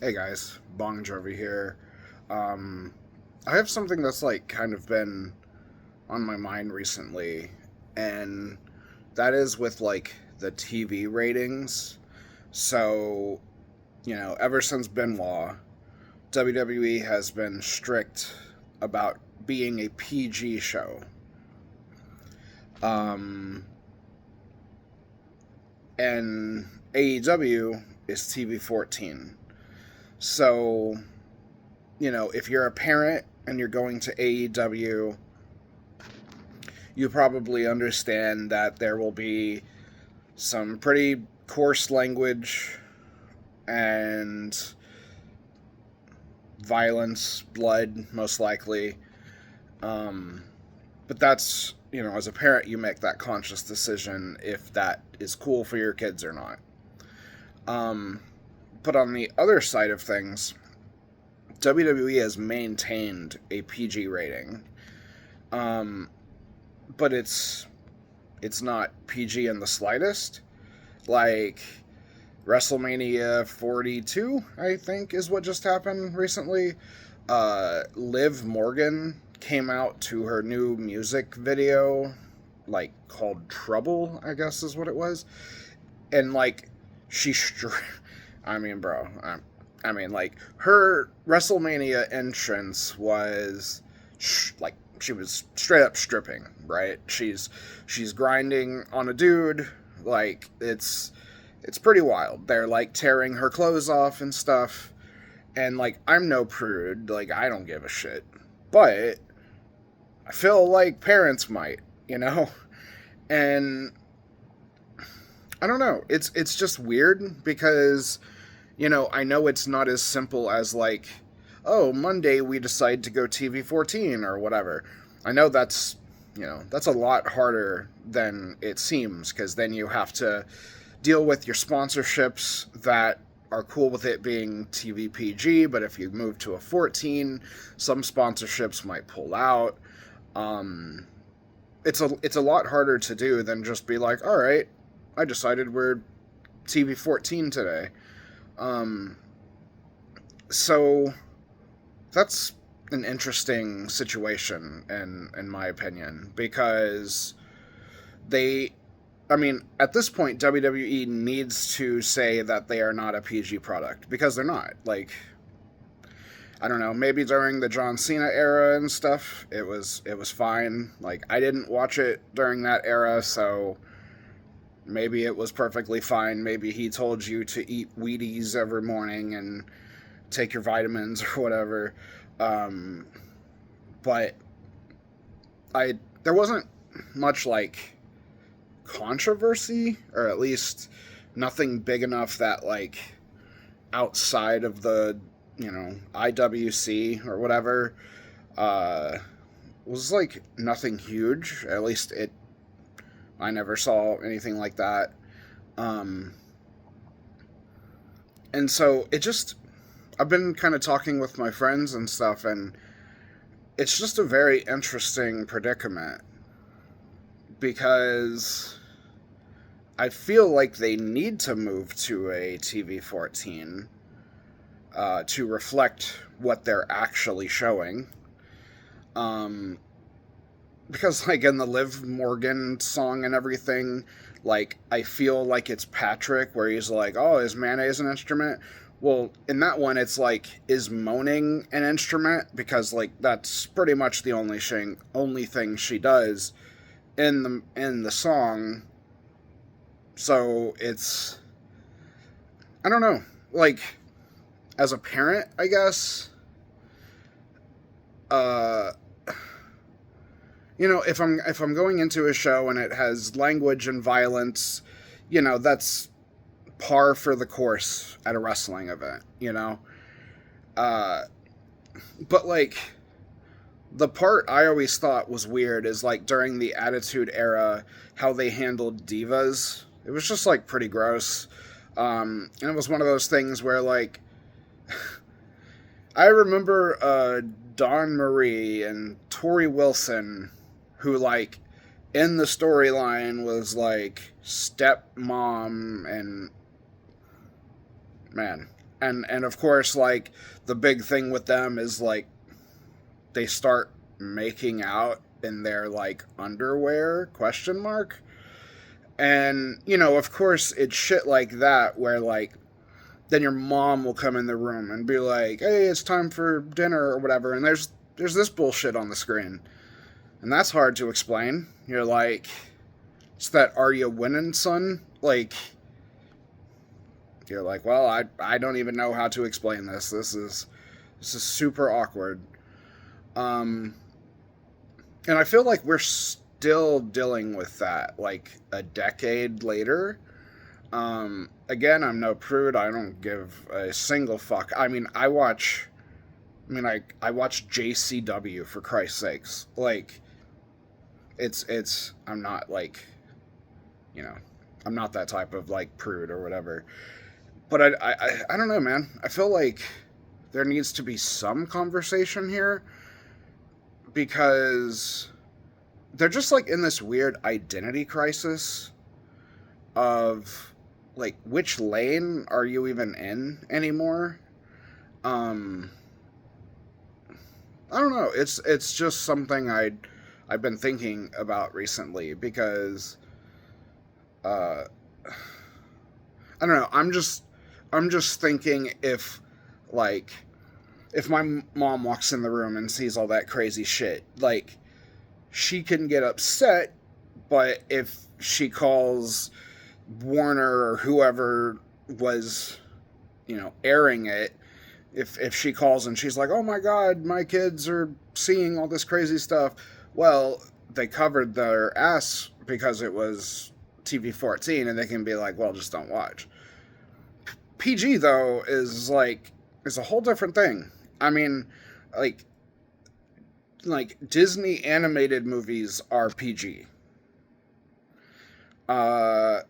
Hey guys, Bong Jovi here. I have something that's like kind of been on my mind recently, and that is with like the TV ratings. So, ever since Benoit, WWE has been strict about being a PG show. Um, and AEW is TV 14. So, if you're a parent and you're going to AEW, you probably understand that there will be some pretty coarse language and violence, blood, most likely. Um, but that's, as a parent, you make that conscious decision if that is cool for your kids or not. Um, but on the other side of things, WWE has maintained a PG rating. Um, but it's not PG in the slightest. Like WrestleMania 42, I think, is what just happened recently. Liv Morgan came out to her new music video, like called Trouble, I guess is what it was, and like she, I mean, bro, like her WrestleMania entrance was like she was straight up stripping, right? She's grinding on a dude, like it's pretty wild. They're like tearing her clothes off and stuff, and like I'm no prude, like I don't give a shit, but I feel like parents might, you know, and I don't know. It's just weird because I know it's not as simple as like, oh, Monday we decide to go TV 14 or whatever. I know that's a lot harder than it seems because then you have to deal with your sponsorships that are cool with it being TVPG, but if you move to a 14, some sponsorships might pull out. Um, it's a lot harder to do than just be like, all right, I decided we're TV 14 today. Um, so that's an interesting situation in my opinion because they I mean, at this point WWE needs to say that they are not a PG product because they're not. Like I don't know, maybe during the John Cena era and stuff, it was fine. Like I didn't watch it during that era, so maybe it was perfectly fine. Maybe he told you to eat Wheaties every morning and take your vitamins or whatever. Um, but there wasn't much like controversy, or at least nothing big enough that like outside of the IWC or whatever was like nothing huge. At least I never saw anything like that. Um, and so I've been kind of talking with my friends and stuff, and it's just a very interesting predicament because I feel like they need to move to a TV 14 to reflect what they're actually showing. Um, because, like, in the Liv Morgan song and everything, like, I feel like it's Patrick where he's like, oh, is mayonnaise an instrument? Well, in that one, it's like, is moaning an instrument? Because, like, that's pretty much the only thing she does in the song. So it's I don't know. Like as a parent, I guess. Uh, if I'm going into a show and it has language and violence, that's par for the course at a wrestling event. Uh, but like the part I always thought was weird is like during the Attitude Era, how they handled divas. It was just like pretty gross. And it was one of those things where like I remember Dawn Marie and Tori Wilson, who like in the storyline was like stepmom, and man. And of course, like, the big thing with them is like they start making out in their like underwear, question mark. And of course it's shit like that where like then your mom will come in the room and be like, "Hey, it's time for dinner," or whatever, and there's this bullshit on the screen. And that's hard to explain. You're like, it's that "Are you winning, son?" Like, you're like, well, I don't even know how to explain this. This is super awkward. Um, and I feel like we're still dealing with that, like a decade later. Again, I'm no prude. I don't give a single fuck. I mean, I watch JCW, for Christ's sakes. Like, I'm not like, you know, I'm not that type of like prude or whatever. But I don't know, man. I feel like there needs to be some conversation here because they're just like in this weird identity crisis of like which lane are you even in anymore? Um I don't know. It's just something I've been thinking about recently because uh I don't know. I'm just thinking like if my mom walks in the room and sees all that crazy shit, like she can get upset, but if she calls Warner or whoever was, airing it, if she calls and she's like, "Oh my god, my kids are seeing all this crazy stuff," well, they covered their ass because it was TV-14, and they can be like, "Well, just don't watch." PG though is a whole different thing. I mean, like Disney animated movies are PG. Uh,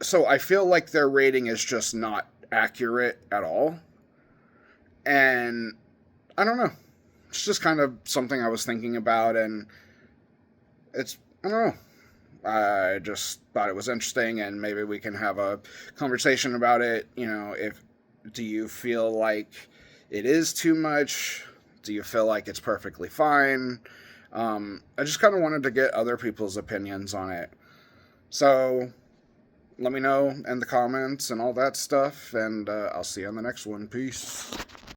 so I feel like their rating is just not accurate at all. And I don't know. It's just kind of something I was thinking about, and I don't know. I just thought it was interesting, and maybe we can have a conversation about it. If do you feel like it is too much? Do you feel like it's perfectly fine? I just kind of wanted to get other people's opinions on it. So let me know in the comments and all that stuff, and I'll see you on the next one. Peace.